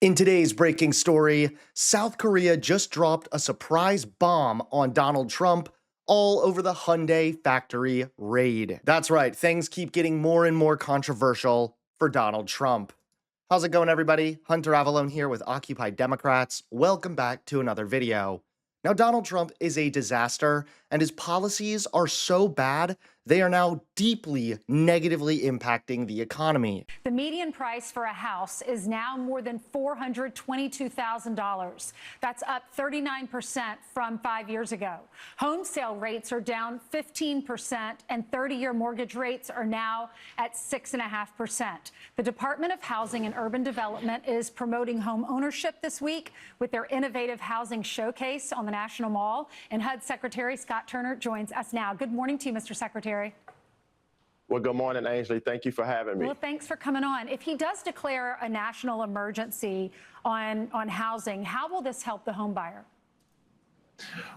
In today's breaking story, South Korea just dropped a surprise bomb on Donald Trump all over the Hyundai factory raid. That's right, things keep getting more and more controversial for Donald Trump. How's it going, everybody? Hunter Avalone here with Occupy Democrats. Welcome back to another video. Now, Donald Trump is a disaster, and his policies are so bad, they are now deeply negatively impacting the economy. The median price for a house is now more than $422,000. That's up 39% from 5 years ago. Home sale rates are down 15%, and 30-year mortgage rates are now at 6.5%. The Department of Housing and Urban Development is promoting home ownership this week with their innovative housing showcase on the National Mall. And HUD Secretary Scott Turner joins us now. Good morning to you, Mr. Secretary. Well, good morning, Ainsley. Thank you for having me. Well, thanks for coming on. If he does declare a national emergency on housing, how will this help the home buyer?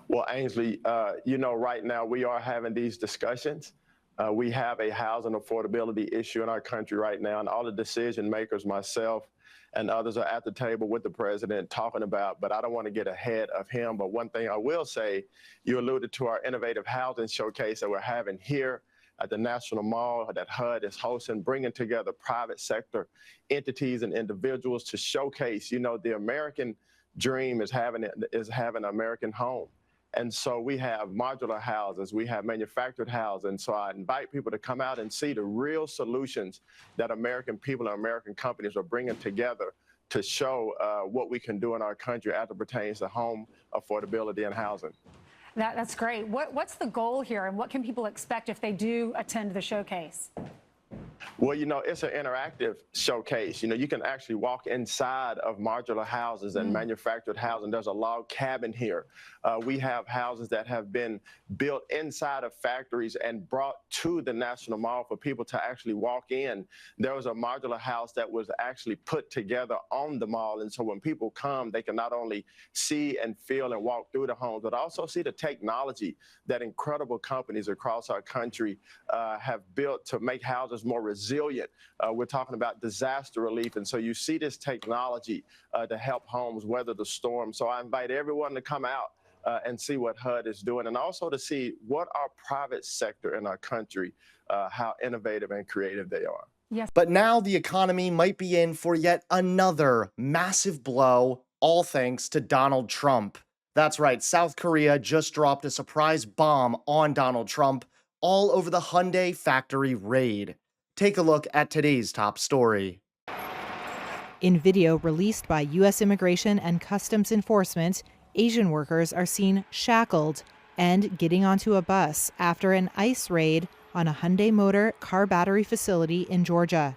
Well, Ainsley, right now we are having these discussions. We have a housing affordability issue in our country right now, and all the decision makers, myself and others, are at the table with the president talking about, but I don't want to get ahead of him. But one thing I will say, you alluded to our innovative housing showcase that we're having here at the National Mall that HUD is hosting, bringing together private sector entities and individuals to showcase, the American dream is having an American home. And so we have modular houses, we have manufactured houses. And so I invite people to come out and see the real solutions that American people and American companies are bringing together to show what we can do in our country as it pertains to home affordability and housing. That's great. What's the goal here, and what can people expect if they do attend the showcase? Well, it's an interactive showcase. You can actually walk inside of modular houses and manufactured housing. There's a log cabin here. We have houses that have been built inside of factories and brought to the National Mall for people to actually walk in. There was a modular house that was actually put together on the mall. And so when people come, they can not only see and feel and walk through the homes, but also see the technology that incredible companies across our country have built to make houses more resilient. We're talking about disaster relief. And so you see this technology to help homes weather the storm. So I invite everyone to come out and see what HUD is doing, and also to see what our private sector in our country, how innovative and creative they are. Yes. But now the economy might be in for yet another massive blow, all thanks to Donald Trump. That's right, South Korea just dropped a surprise bomb on Donald Trump all over the Hyundai factory raid. Take a look at today's top story. In video released by U.S. Immigration and Customs Enforcement, Asian workers are seen shackled and getting onto a bus after an ICE raid on a Hyundai Motor car battery facility in Georgia.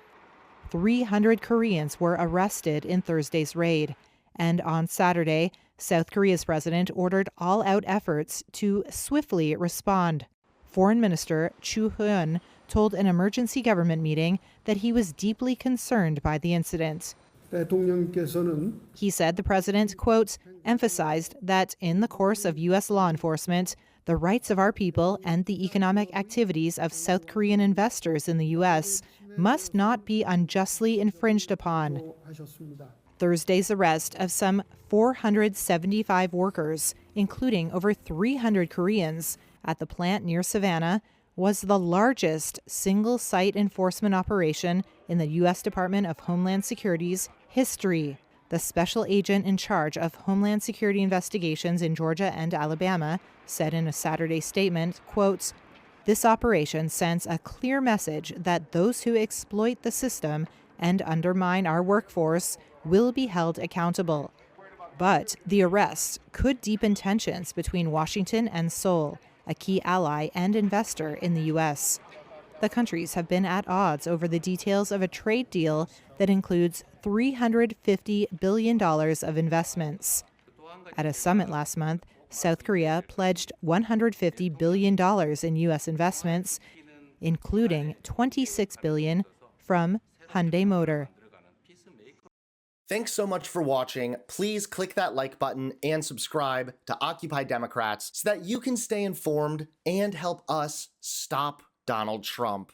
300 Koreans were arrested in Thursday's raid, and on Saturday, South Korea's president ordered all-out efforts to swiftly respond. Foreign Minister Chu Hyun told an emergency government meeting that he was deeply concerned by the incident. He said the president, quote, emphasized that in the course of U.S. law enforcement, the rights of our people and the economic activities of South Korean investors in the U.S. must not be unjustly infringed upon. Thursday's arrest of some 475 workers, including over 300 Koreans, at the plant near Savannah was the largest single-site enforcement operation in the U.S. Department of Homeland Security's history. The special agent in charge of Homeland Security investigations in Georgia and Alabama said in a Saturday statement, quote, "This operation sends a clear message that those who exploit the system and undermine our workforce will be held accountable." But the arrest could deepen tensions between Washington and Seoul, a key ally and investor in the U.S. The countries have been at odds over the details of a trade deal that includes $350 billion of investments. At a summit last month, South Korea pledged $150 billion in U.S. investments, including $26 billion from Hyundai Motor. Thanks so much for watching. Please click that like button and subscribe to Occupy Democrats so that you can stay informed and help us stop Donald Trump.